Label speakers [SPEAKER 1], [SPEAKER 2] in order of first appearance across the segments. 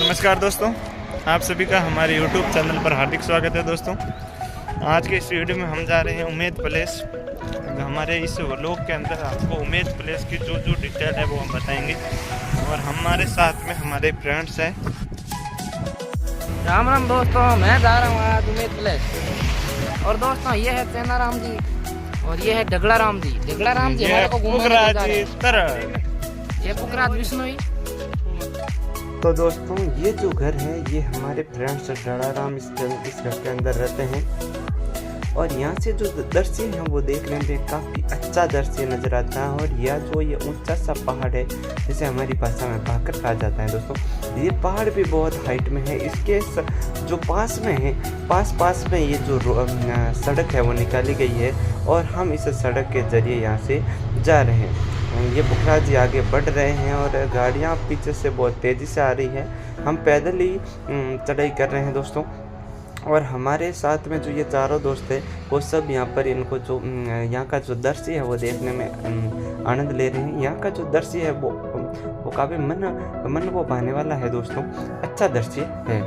[SPEAKER 1] नमस्कार दोस्तों, आप सभी का हमारे YouTube चैनल पर हार्दिक स्वागत है। दोस्तों, आज के इस वीडियो में हम जा रहे हैं उम्मेद पैलेस। हमारे इस व्लॉग के अंदर आपको उम्मेद पैलेस की जो डिटेल है वो हम बताएंगे और हमारे साथ में हमारे फ्रेंड्स हैं।
[SPEAKER 2] राम राम दोस्तों, मैं जा रहा हूँ आज उम्मेद पैलेस। और दोस्तों, ये है सेना राम जी और ये है ढगला राम जी। ढगला राम जी हमारे को घुमाने ये पुखराज विष्णु।
[SPEAKER 3] तो दोस्तों, ये जो घर है ये हमारे फ्रेंड्स डड़ाराम इस घर के अंदर रहते हैं और यहाँ से जो दृश्य है वो देखने में काफ़ी अच्छा दृश्य नज़र आता है। और यह जो ये ऊंचा सा पहाड़ है जिसे हमारी भाषा में भाकर कहा जाता है। दोस्तों, ये पहाड़ भी बहुत हाइट में है। इसके जो पास में है पास में ये जो सड़क है वो निकाली गई है और हम इस सड़क के ज़रिए यहाँ से जा रहे हैं। ये पुखराज जी आगे बढ़ रहे हैं और गाड़ियाँ पीछे से बहुत तेज़ी से आ रही है। हम पैदल ही चढ़ाई कर रहे हैं दोस्तों। और हमारे साथ में जो ये चारों दोस्त हैं वो सब यहाँ पर इनको जो यहाँ का जो दृश्य है वो देखने में आनंद ले रहे हैं। यहाँ का जो दृश्य है वो काफ़ी मन को भाने वाला है दोस्तों, अच्छा दृश्य है।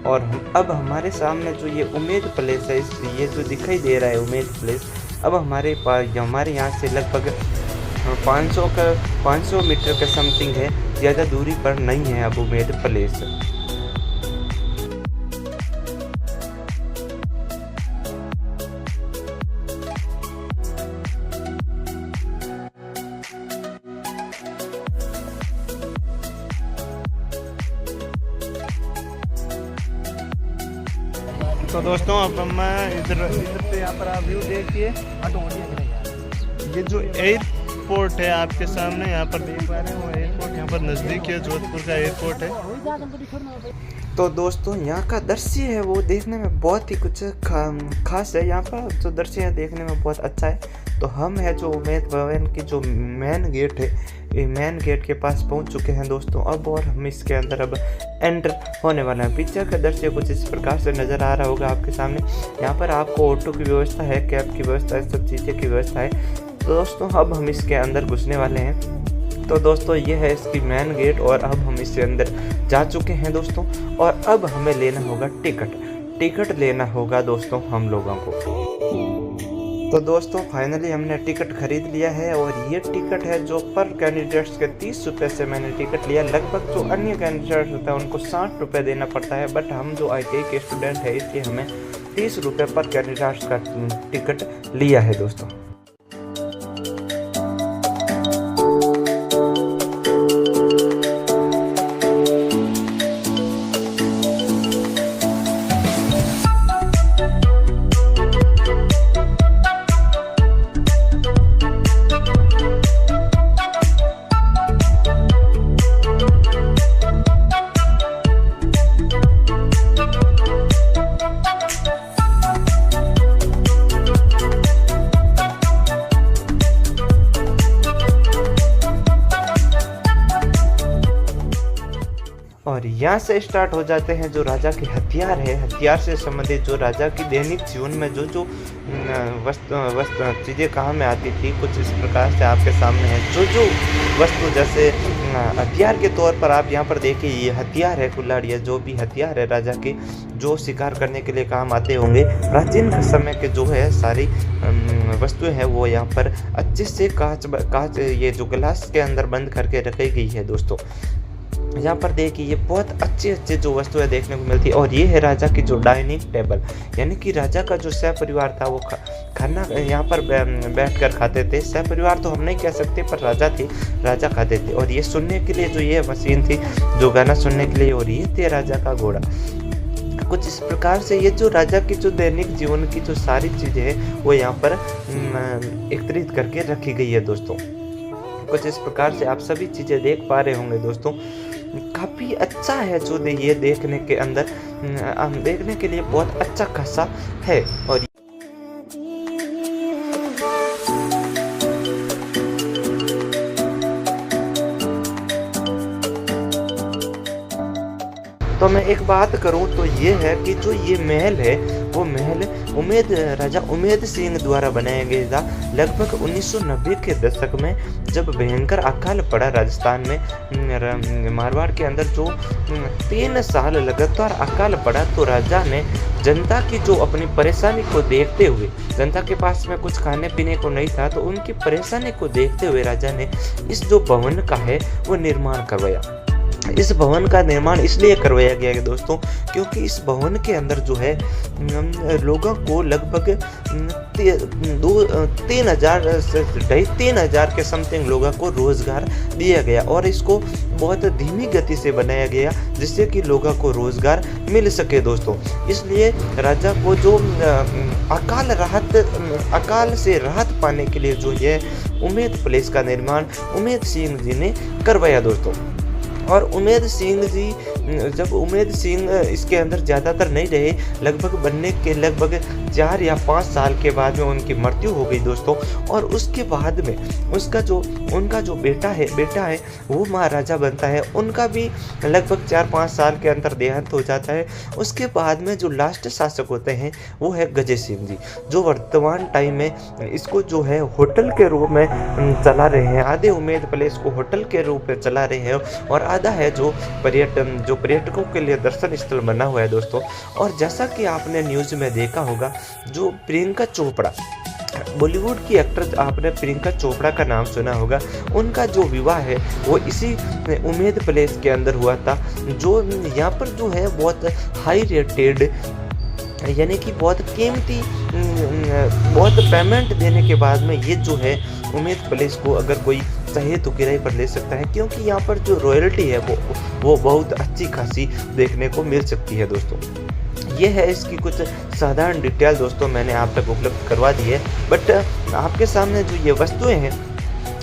[SPEAKER 3] और अब हमारे सामने जो ये उम्मेद पैलेस है, ये जो दिखाई दे रहा है उम्मेद पैलेस, अब हमारे यहाँ से लगभग 500 मीटर का समथिंग है, ज़्यादा दूरी पर नहीं है अब उम्मेद पैलेस।
[SPEAKER 1] तो दोस्तों, अब मैं इधर से यहाँ पर आप व्यू देखिए। ये जो एयरपोर्ट है आपके सामने यहाँ पर देख पा रहे हैं, वो एयरपोर्ट यहाँ पर नज़दीक है, जोधपुर का एयरपोर्ट है।
[SPEAKER 3] तो दोस्तों, यहाँ का दृश्य है वो देखने में बहुत ही कुछ खास है। यहाँ का जो दृश्य है देखने में बहुत अच्छा है। तो हम है जो उम्मेद भवन की जो मेन गेट है, ये मेन गेट के पास पहुँच चुके हैं दोस्तों अब। और हम इसके अंदर अब एंटर होने वाले हैं। पीछे का दृश्य कुछ इस प्रकार से नज़र आ रहा होगा आपके सामने। यहाँ पर आपको ऑटो की व्यवस्था है, कैब की व्यवस्था है, सब चीज़ें की व्यवस्था है। तो दोस्तों, अब हम इसके अंदर घुसने वाले हैं। तो दोस्तों, ये है इसकी मेन गेट और अब हम इसके अंदर जा चुके हैं दोस्तों। और अब हमें लेना होगा टिकट लेना होगा दोस्तों हम लोगों को। तो दोस्तों, फाइनली हमने टिकट खरीद लिया है और ये टिकट है जो पर कैंडिडेट्स के 30 रुपये से मैंने टिकट लिया। लगभग जो अन्य कैंडिडेट्स होता है उनको 60 रुपये देना पड़ता है, बट हम जो ITI के स्टूडेंट है इसलिए हमें 30 रुपये पर कैंडिडेट्स का टिकट लिया है दोस्तों। और यहाँ से स्टार्ट हो जाते हैं जो राजा के हथियार है। हथियार से संबंधित जो राजा की दैनिक जीवन में जो वस्तु चीज़ें कहाँ में आती थी, कुछ इस प्रकार से आपके सामने है। जो वस्तु जैसे हथियार के तौर पर आप यहाँ पर देखिए, ये हथियार है कुल्हाड़ियाँ, जो भी हथियार है राजा के जो शिकार करने के लिए काम आते होंगे। प्राचीन समय के जो है सारी वस्तुएं हैं वो यहाँ पर अच्छे से कांच ये जो गिलास के अंदर बंद करके रखी गई है दोस्तों। यहाँ पर देखिए, ये बहुत अच्छे जो वस्तुएं देखने को मिलती है। और ये है राजा की जो डाइनिंग टेबल, यानी कि राजा का जो सह परिवार था वो खाना यहाँ पर बैठ कर खाते थे। सह परिवार तो हम नहीं कह सकते, पर राजा खाते थे। और ये सुनने के लिए जो ये मशीन थी जो गाना सुनने के लिए, और ये थे राजा का घोड़ा। कुछ इस प्रकार से ये जो राजा की जो दैनिक जीवन की जो सारी चीज़ें हैं वो यहाँ पर एकत्रित करके रखी गई है दोस्तों। कुछ इस प्रकार से आप सभी चीज़ें देख पा रहे होंगे दोस्तों। काफ़ी अच्छा है जो ये देखने के अंदर देखने के लिए बहुत अच्छा खासा है। और तो मैं एक बात करूं तो ये है कि जो ये महल है वो महल राजा उमेद सिंह द्वारा बनाया गया था। लगभग 1990 के दशक में जब भयंकर अकाल पड़ा राजस्थान में, मारवाड़ के अंदर जो 3 साल लगातार अकाल पड़ा, तो राजा ने जनता की जो अपनी परेशानी को देखते हुए, जनता के पास में कुछ खाने पीने को नहीं था, तो उनकी परेशानी को देखते हुए राजा ने इस जो भवन का है वो निर्माण करवाया। इस भवन का निर्माण इसलिए करवाया गया है दोस्तों, क्योंकि इस भवन के अंदर जो है लोगों को लगभग 3,000 से 3,500 के समथिंग लोगों को रोजगार दिया गया, और इसको बहुत धीमी गति से बनाया गया जिससे कि लोगों को रोजगार मिल सके दोस्तों। इसलिए राजा को जो अकाल से राहत पाने के लिए जो ये उमेद पैलेस का निर्माण उमेद सिंह जी ने करवाया दोस्तों। और उमेद सिंह जी, जब उमेद सिंह इसके अंदर ज़्यादातर नहीं रहे, लगभग बनने के लगभग 4 या 5 साल के बाद में उनकी मृत्यु हो गई दोस्तों। और उसके बाद में उनका जो बेटा है वो महाराजा बनता है। उनका भी लगभग 4-5 साल के अंदर देहांत हो जाता है। उसके बाद में जो लास्ट शासक होते हैं वो है गजय सिंह जी, जो वर्तमान टाइम में इसको जो है होटल के रूप में चला रहे हैं। आधे उमेद पैलेस को होटल के रूप में चला रहे हैं, और आधा है जो पर्यटकों के लिए दर्शन स्थल बना हुआ है दोस्तों। और जैसा कि आपने न्यूज़ में देखा होगा, जो प्रियंका चोपड़ा, बॉलीवुड की एक्टर, आपने प्रियंका चोपड़ा का नाम सुना होगा, उनका जो विवाह है वो इसी उमेद पैलेस के अंदर हुआ था। जो यहाँ पर जो है बहुत हाई रेटेड, यानी कि बहुत कीमती, बहुत पेमेंट देने के बाद में ये जो है उमेद पैलेस को अगर कोई चाहे तो किराए पर ले सकता है, क्योंकि यहाँ पर जो रॉयल्टी है वो बहुत अच्छी खासी देखने को मिल सकती है दोस्तों। ये है इसकी कुछ साधारण डिटेल दोस्तों, मैंने आप तक उपलब्ध करवा दी है। बट आपके सामने जो ये वस्तुएं हैं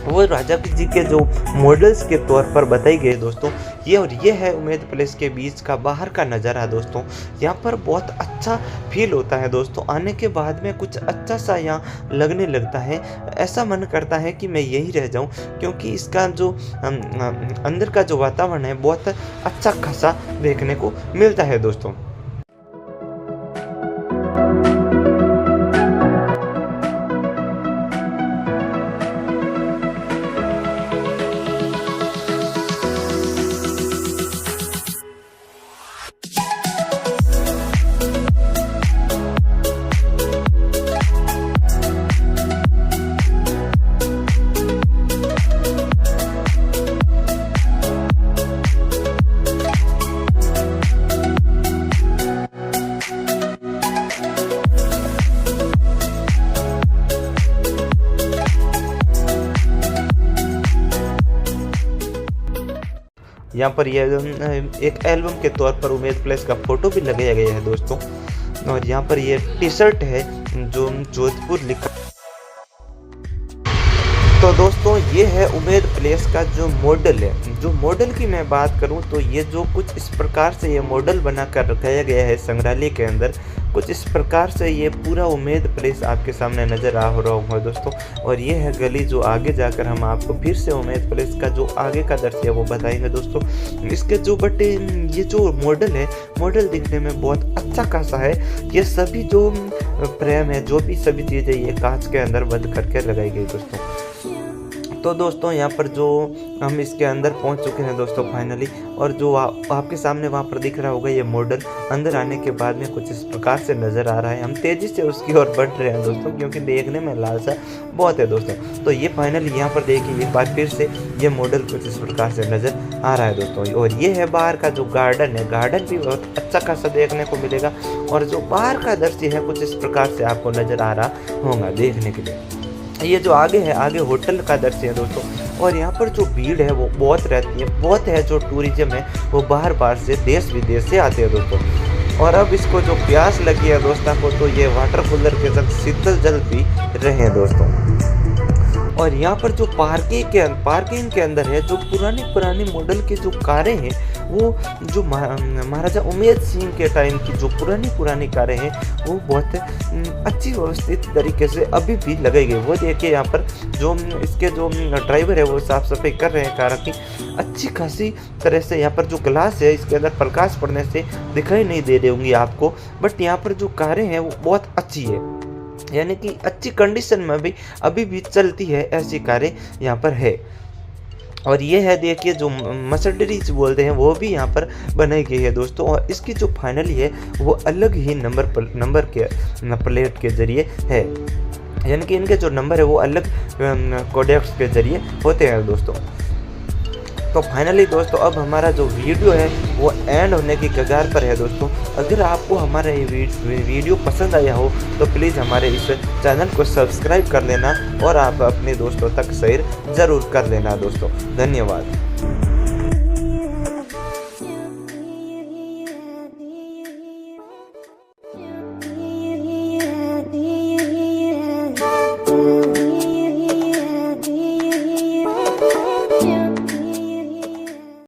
[SPEAKER 3] वो राजा जी के जो मॉडल्स के तौर पर बताई गई दोस्तों। ये है उमेद पैलेस के बीच का बाहर का नज़ारा दोस्तों। यहाँ पर बहुत अच्छा फील होता है दोस्तों। आने के बाद में कुछ अच्छा सा यहाँ लगने लगता है, ऐसा मन करता है कि मैं यही रह जाऊँ, क्योंकि इसका जो अंदर का जो वातावरण है बहुत अच्छा खासा देखने को मिलता है दोस्तों। यहाँ पर ये एक एल्बम के तौर पर उमेद पैलेस का फोटो भी लगाया गया है दोस्तों। और यहाँ पर ये टी शर्ट है जो जोधपुर लिखा। तो दोस्तों ये है उमेद पैलेस का जो मॉडल है। जो मॉडल की मैं बात करूं तो ये जो कुछ इस प्रकार से ये मॉडल बना कर रखाया गया है संग्रहालय के अंदर, कुछ इस प्रकार से ये पूरा उमेद पैलेस आपके सामने नज़र आ रहा होगा दोस्तों। और ये है गली, जो आगे जाकर हम आपको फिर से उमेद पैलेस का जो आगे का दृश्य है वो बताएंगे दोस्तों। इसके जो ये जो मॉडल है, मॉडल दिखने में बहुत अच्छा खासा है। ये सभी जो फ्रेम है, जो भी सभी चीज़ें ये कांच के अंदर बंद करके लगाई गई दोस्तों। तो दोस्तों यहाँ पर जो हम इसके अंदर पहुँच चुके हैं दोस्तों फाइनली। और जो आपके सामने वहाँ पर दिख रहा होगा ये मॉडल, अंदर आने के बाद में कुछ इस प्रकार से नज़र आ रहा है। हम तेज़ी से उसकी ओर बढ़ रहे हैं दोस्तों, क्योंकि देखने में लालसा बहुत है दोस्तों। तो ये फाइनली यहाँ पर देखिए एक बार फिर से ये मॉडल कुछ इस प्रकार से नज़र आ रहा है दोस्तों। और ये है बाहर का जो गार्डन है, गार्डन भी बहुत अच्छा खासा देखने को मिलेगा। और जो बाहर का दृश्य है कुछ इस प्रकार से आपको नज़र आ रहा होगा देखने के लिए। ये जो आगे है, आगे होटल का दृश्य है दोस्तों। और यहाँ पर जो भीड़ है वो बहुत रहती है, बहुत है। जो टूरिज्म है वो बाहर से देश विदेश से आते हैं दोस्तों। और अब इसको जो प्यास लगी है दोस्तों को, तो ये वाटर कूलर के साथ शीतल जल पी रहे हैं दोस्तों। और यहाँ पर जो पार्किंग के अंदर है जो पुरानी मॉडल के जो कारें हैं, वो जो महाराजा उमेद सिंह के टाइम की जो पुरानी कारें हैं वो बहुत अच्छी व्यवस्थित तरीके से अभी भी लगाई गई। वो देखिए यहाँ पर जो इसके जो ड्राइवर है वो साफ सफाई कर रहे हैं कार की अच्छी खासी तरह से। यहाँ पर जो ग्लास है इसके अंदर प्रकाश पड़ने से दिखाई नहीं दे रही होंगी आपको, बट यहाँ पर जो कारें हैं वो बहुत अच्छी है, यानी कि अच्छी कंडीशन में भी अभी भी चलती है, ऐसी कारें यहाँ पर है। और ये है देखिए जो मर्सिडीज बोलते हैं वो भी यहाँ पर बनाई गई है दोस्तों, और इसकी जो फाइनली है वो अलग ही नंबर के प्लेट के जरिए है, यानी कि इनके जो नंबर है वो अलग कोडेक्स के जरिए होते हैं दोस्तों। तो फाइनली दोस्तों अब हमारा जो वीडियो है वो एंड होने की कगार पर है दोस्तों। अगर आपको हमारा ये वीडियो पसंद आया हो तो प्लीज़ हमारे इस चैनल को सब्सक्राइब कर लेना और आप अपने दोस्तों तक शेयर ज़रूर कर लेना दोस्तों। धन्यवाद।